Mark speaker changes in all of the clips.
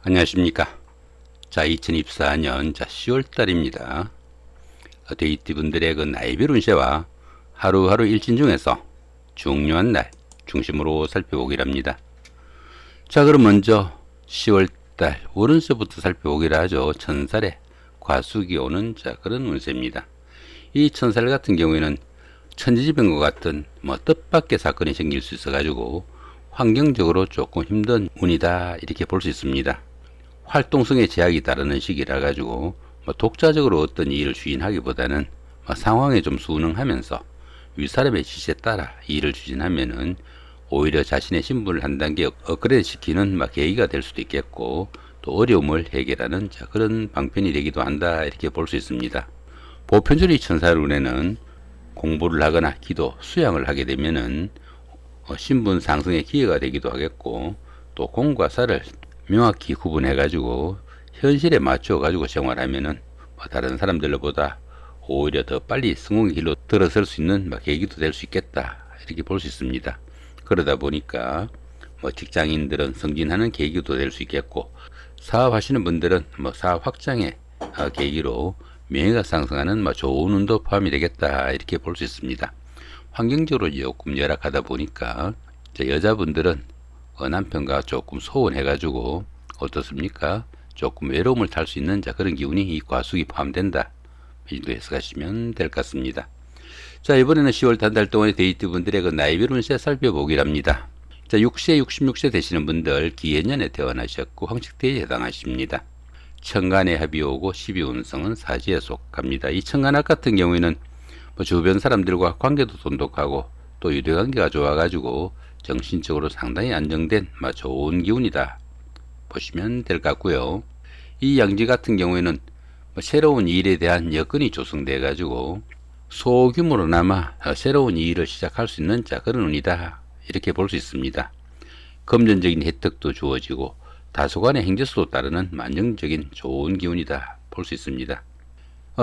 Speaker 1: 안녕하십니까. 자, 2024년 10월달입니다. 데이트분들의 그 나이별 운세와 하루하루 일진 중에서 중요한 날 중심으로 살펴보기랍니다. 자, 그럼 먼저 10월달 월운세부터 살펴보기라 하죠. 천살에 과숙이 오는 그런 운세입니다. 이 천살 같은 경우에는 천지지변과 같은 뜻밖의 사건이 생길 수 있어 가지고 환경적으로 조금 힘든 운이다 이렇게 볼 수 있습니다. 활동성에 제약이 따르는 시기라 가지고 독자적으로 어떤 일을 추진하기보다는 상황에 좀 순응하면서 윗사람의 지시에 따라 일을 추진하면은 오히려 자신의 신분을 한 단계 업그레이드 시키는 계기가 될 수도 있겠고, 또 어려움을 해결하는 그런 방편이 되기도 한다 이렇게 볼 수 있습니다. 보편적으로 이 천사운에는 공부를 하거나 기도, 수양을 하게 되면은 신분 상승의 기회가 되기도 하겠고, 또 공과 사를 명확히 구분해 가지고 현실에 맞춰 가지고 생활하면은 다른 사람들보다 오히려 더 빨리 성공의 길로 들어설 수 있는 계기도 될 수 있겠다 이렇게 볼 수 있습니다. 그러다 보니까 직장인들은 승진하는 계기도 될 수 있겠고, 사업하시는 분들은 사업 확장의 계기로 명예가 상승하는 좋은 운도 포함이 되겠다 이렇게 볼 수 있습니다. 환경적으로 조금 열악하다 보니까 여자분들은 남편과 조금 소원해가지고 어떻습니까? 조금 외로움을 탈 수 있는 그런 기운이 이 과숙이 포함된다. 이 정도 해석하시면 될 것 같습니다. 자, 이번에는 10월 한 달 동안의 데이트분들의 그 나이별 운세 살펴보기랍니다. 자, 6세, 66세 되시는 분들 기해년에 태어나셨고 황식대에 해당하십니다. 천간에 합이 오고 12운성은 사지에 속합니다. 이 천간합 같은 경우에는 주변 사람들과 관계도 돈독하고 또 유대관계가 좋아가지고 정신적으로 상당히 안정된 좋은 기운이다 보시면 될 것 같고요. 이 양지 같은 경우에는 새로운 일에 대한 여건이 조성돼 가지고 소규모로나마 새로운 일을 시작할 수 있는 그런 운이다 이렇게 볼 수 있습니다. 금전적인 혜택도 주어지고 다소간의 행재수도 따르는 만정적인 좋은 기운이다 볼 수 있습니다.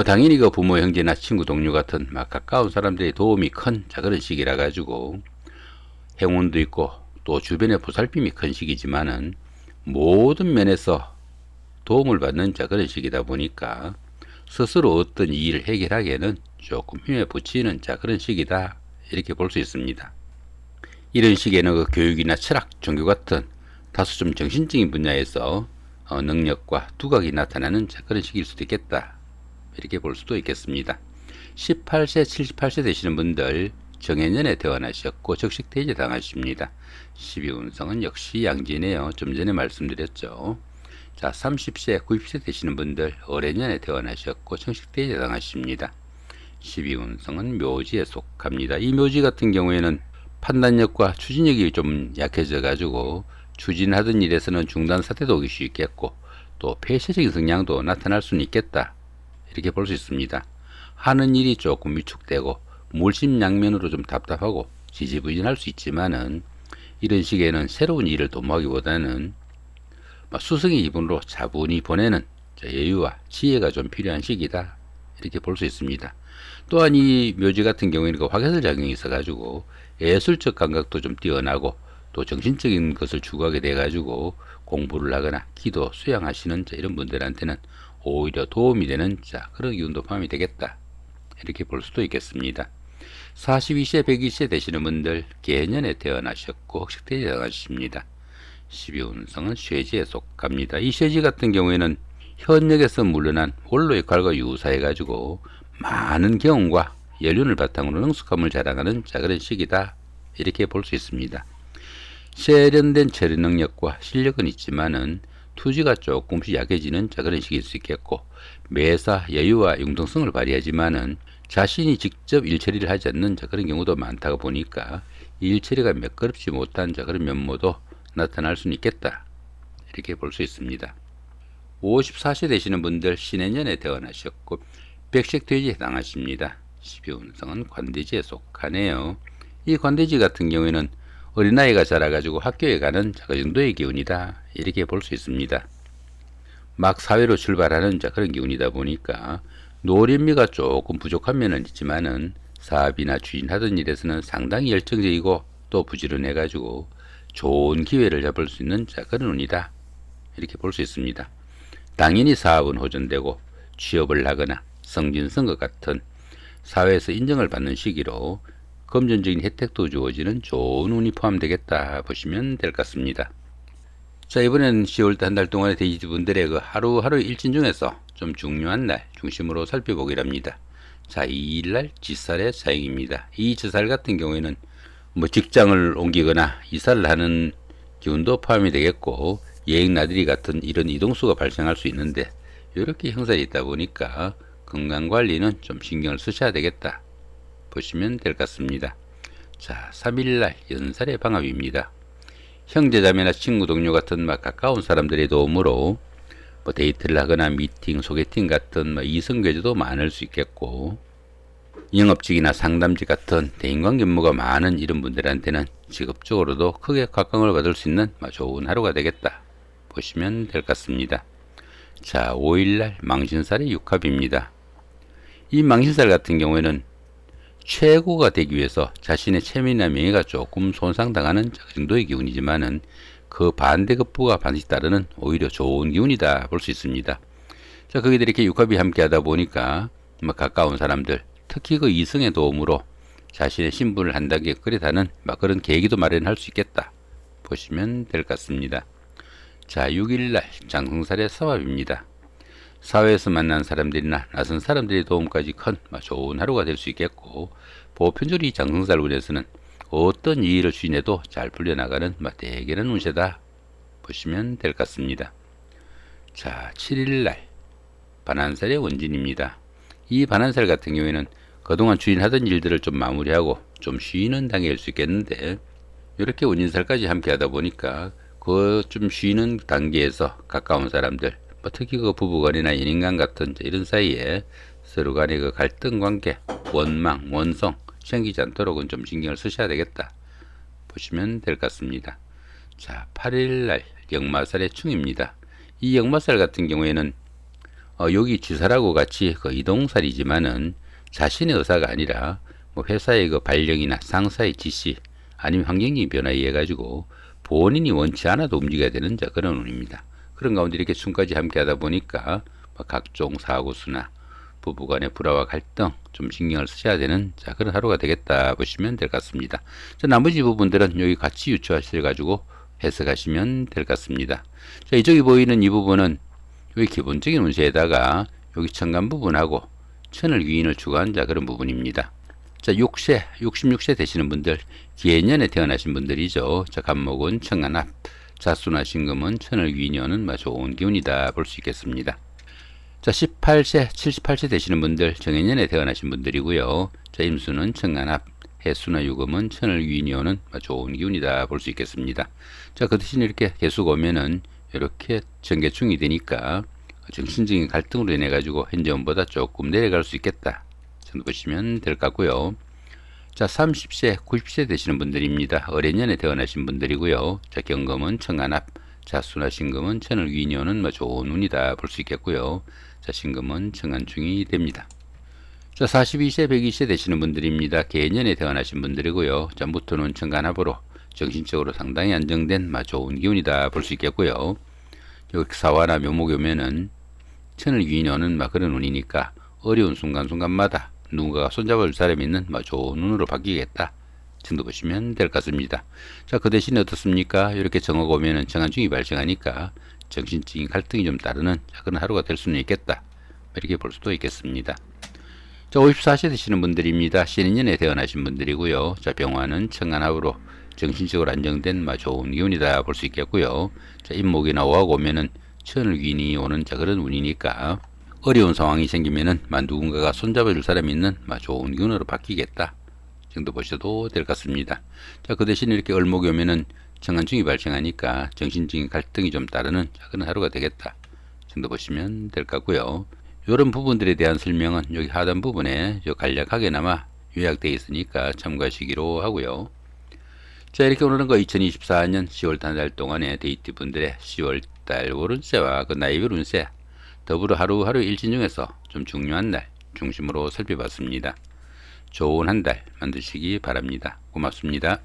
Speaker 1: 당연히 그 부모, 형제나 친구, 동료 같은 가까운 사람들의 도움이 큰 그런 시기라 가지고 행운도 있고 또 주변의 보살핌이 큰 시기지만은 모든 면에서 도움을 받는 그런 시기다 보니까 스스로 어떤 일을 해결하기에는 조금 힘에 부치는 그런 시기다 이렇게 볼 수 있습니다. 이런 시기에는 그 교육이나 철학, 종교 같은 다소 좀 정신적인 분야에서 능력과 두각이 나타나는 그런 시기일 수도 있겠다 이렇게 볼 수도 있겠습니다. 18세, 78세 되시는 분들 정해년에 태어나셨고 적식대지에 당하십니다. 12운성은 역시 양지네요. 좀 전에 말씀드렸죠. 자, 30세, 90세 되시는 분들 어뢰년에 태어나셨고 청식대지에 당하십니다. 12운성은 묘지에 속합니다. 이 묘지 같은 경우에는 판단력과 추진력이 좀 약해져 가지고 추진하던 일에서는 중단 사태도 오기 수 있겠고, 또 폐쇄적인 성향도 나타날 수는 있겠다 이렇게 볼 수 있습니다. 하는 일이 조금 위축되고 물심양면으로 좀 답답하고 지지부진할 수 있지만은 이런 시기에는 새로운 일을 도모하기보다는 수성의 기분으로 차분히 보내는 여유와 지혜가 좀 필요한 시기다 이렇게 볼 수 있습니다. 또한 이 묘지 같은 경우에는 그 화개설 작용이 있어 가지고 예술적 감각도 좀 뛰어나고 또 정신적인 것을 추구하게 돼 가지고 공부를 하거나 기도, 수양하시는 이런 분들한테는 오히려 도움이 되는 그런 기운도 포함이 되겠다 이렇게 볼 수도 있겠습니다. 42세, 120세 되시는 분들 개년에 태어나셨고 흑식대지에 해당하십니다. 12운성은 쇠지에 속합니다. 이 쇠지 같은 경우에는 현역에서 물러난 원로 역할과 유사해 가지고 많은 경험과 연륜을 바탕으로 능숙함을 자랑하는 그런 시기다 이렇게 볼 수 있습니다. 세련된 처리 능력과 실력은 있지만은 투지가 조금씩 약해지는 그런 시기일 수 있겠고, 매사 여유와 융통성을 발휘하지만은 자신이 직접 일처리를 하지 않는 그런 경우도 많다 보니까 일처리가 매끄럽지 못한 그런 면모도 나타날 수는 있겠다 이렇게 볼 수 있습니다. 54세 되시는 분들 신해년에 태어나셨고 백색돼지에 해당하십니다. 12운성은 관대지에 속하네요. 이 관대지 같은 경우에는 어린아이가 자라가지고 학교에 가는 그 정도의 기운이다 이렇게 볼 수 있습니다. 막 사회로 출발하는 그런 기운이다 보니까 노련미가 조금 부족한 면은 있지만은 사업이나 추진하던 일에서는 상당히 열정적이고 또 부지런해 가지고 좋은 기회를 잡을 수 있는 그런 운이다 이렇게 볼 수 있습니다. 당연히 사업은 호전되고 취업을 하거나 승진선거 같은 사회에서 인정을 받는 시기로 금전적인 혜택도 주어지는 좋은 운이 포함되겠다 보시면 될 것 같습니다. 자, 이번엔 10월달 한 달 동안의 데이지분들의 그 하루하루 일진 중에서 좀 중요한 날 중심으로 살펴보기랍니다. 자, 2일날 지살의 사용입니다. 이 지살 같은 경우에는 뭐 직장을 옮기거나 이사를 하는 기운도 포함이 되겠고, 여행 나들이 같은 이런 이동수가 발생할 수 있는데, 이렇게 형살이 있다 보니까 건강관리는 좀 신경을 쓰셔야 되겠다 보시면 될 것 같습니다. 자, 3일날 연살의 방합입니다. 형제자매나 친구 동료 같은 가까운 사람들의 도움으로 뭐 데이트를 하거나 미팅, 소개팅 같은 이성교제도 많을 수 있겠고, 영업직이나 상담직 같은 대인관계 업무가 많은 이런 분들한테는 직업적으로도 크게 각광을 받을 수 있는 좋은 하루가 되겠다 보시면 될 것 같습니다. 자, 5일날 망신살의 육합입니다. 이 망신살 같은 경우에는 최고가 되기 위해서 자신의 체면이나 명예가 조금 손상당하는 정도의 기운이지만은 그 반대급부가 반드시 따르는 오히려 좋은 기운이다 볼 수 있습니다. 자, 거기들 이렇게 육합이 함께 하다 보니까 가까운 사람들, 특히 그 이성의 도움으로 자신의 신분을 한 단계 끌어다는 그런 계기도 마련할 수 있겠다 보시면 될 것 같습니다. 자, 6일날 장성살의 사합입니다. 사회에서 만난 사람들이나 낯선 사람들의 도움까지 큰 좋은 하루가 될 수 있겠고, 보편적으로 이 장성살 운에서는 어떤 일을 주인해도 잘 풀려나가는 대개는 운세다 보시면 될 것 같습니다. 자, 7일날 반한살의 원진입니다. 이 반한살 같은 경우에는 그동안 주인하던 일들을 좀 마무리하고 좀 쉬는 단계일 수 있겠는데, 이렇게 원진살까지 함께 하다 보니까 그 좀 쉬는 단계에서 가까운 사람들, 특히 그 부부간이나 연인간 같은 이런 사이에 서로 간의 그 갈등 관계, 원망, 원성 생기지 않도록은 좀 신경을 쓰셔야 되겠다 보시면 될 것 같습니다. 자, 8일날 역마살의 충입니다. 이 역마살 같은 경우에는 여기 지살하고 같이 그 이동살이지만은 자신의 의사가 아니라 회사의 그 발령이나 상사의 지시 아니면 환경적인 변화에 의해 가지고 본인이 원치 않아도 움직여야 되는 그런 운입니다. 그런 가운데 이렇게 충까지 함께 하다 보니까 각종 사고수나 부부간의 불화와 갈등 좀 신경을 쓰셔야 되는 그런 하루가 되겠다 보시면 될 것 같습니다. 자, 나머지 부분들은 여기 같이 유추하셔 가지고 해석하시면 될 것 같습니다. 자, 이쪽에 보이는 이 부분은 여기 기본적인 운세에다가 여기 천간 부분하고 천을 위인을 추구한 그런 부분입니다. 자, 6세, 66세 되시는 분들, 기해년에 태어나신 분들이죠. 자, 간목은 천간합, 자수나 신금은 천을 위인이 오는 좋은 기운이다 볼 수 있겠습니다. 자, 18세, 78세 되시는 분들, 정해년에 태어나신 분들이고요. 자, 임수는 천간합, 해수나 유금은 천을 위인이 오는 좋은 기운이다 볼 수 있겠습니다. 자, 그 대신 이렇게 개수가 오면은 이렇게 전개충이 되니까 정신적인 갈등으로 인해 가지고 현재운보다 조금 내려갈 수 있겠다 정도 보시면 될 것 같고요. 자, 30세, 90세 되시는 분들입니다. 어린년에 태어나신 분들이고요. 자, 경금은 천간합, 자수나 신금은 천을 위인이 오는 좋은 운이다 볼 수 있겠고요. 자, 신금은 천간충이 됩니다. 자, 42세, 120세 되시는 분들입니다. 개년에 태어나신 분들이고요. 자, 무토는 천간합으로 정신적으로 상당히 안정된 좋은 기운이다 볼 수 있겠고요. 여기 사화나 묘목이 오면은 천을 위인이 오는 그런 운이니까 어려운 순간순간마다 누군가가 손잡아줄 사람이 있는 좋은 운으로 바뀌겠다 정도 보시면 될 것 같습니다. 자, 그 대신에 어떻습니까? 이렇게 정오가 오면은 정한중이 발생하니까 정신적인 갈등이 좀 따르는 그런 하루가 될 수는 있겠다 이렇게 볼 수도 있겠습니다. 자, 54세 되시는 분들입니다. 신인년에 태어나신 분들이고요. 자, 병화는 천간합으로 정신적으로 안정된 좋은 기운이다 볼 수 있겠고요. 자, 임목이나 오하고 오면은 천을 위인이 오는 그런 운이니까 어려운 상황이 생기면은 누군가가 손잡아줄 사람이 있는 좋은 기운으로 바뀌겠다 정도 보셔도 될 것 같습니다. 자, 그 대신 이렇게 을목이 오면은 정한중이 발생하니까 정신적인 갈등이 좀 따르는 그런 하루가 되겠다 정도 보시면 될 것 같고요. 이런 부분들에 대한 설명은 여기 하단 부분에 간략하게나마 요약되어 있으니까 참고하시기로 하고요. 자, 이렇게 오늘은 2024년 10월 한 달 동안의 데이트 분들의 10월달 오른세와 나이별 운세 더불어 하루하루 일진 중에서 좀 중요한 날 중심으로 살펴봤습니다. 좋은 한 달 만드시기 바랍니다. 고맙습니다.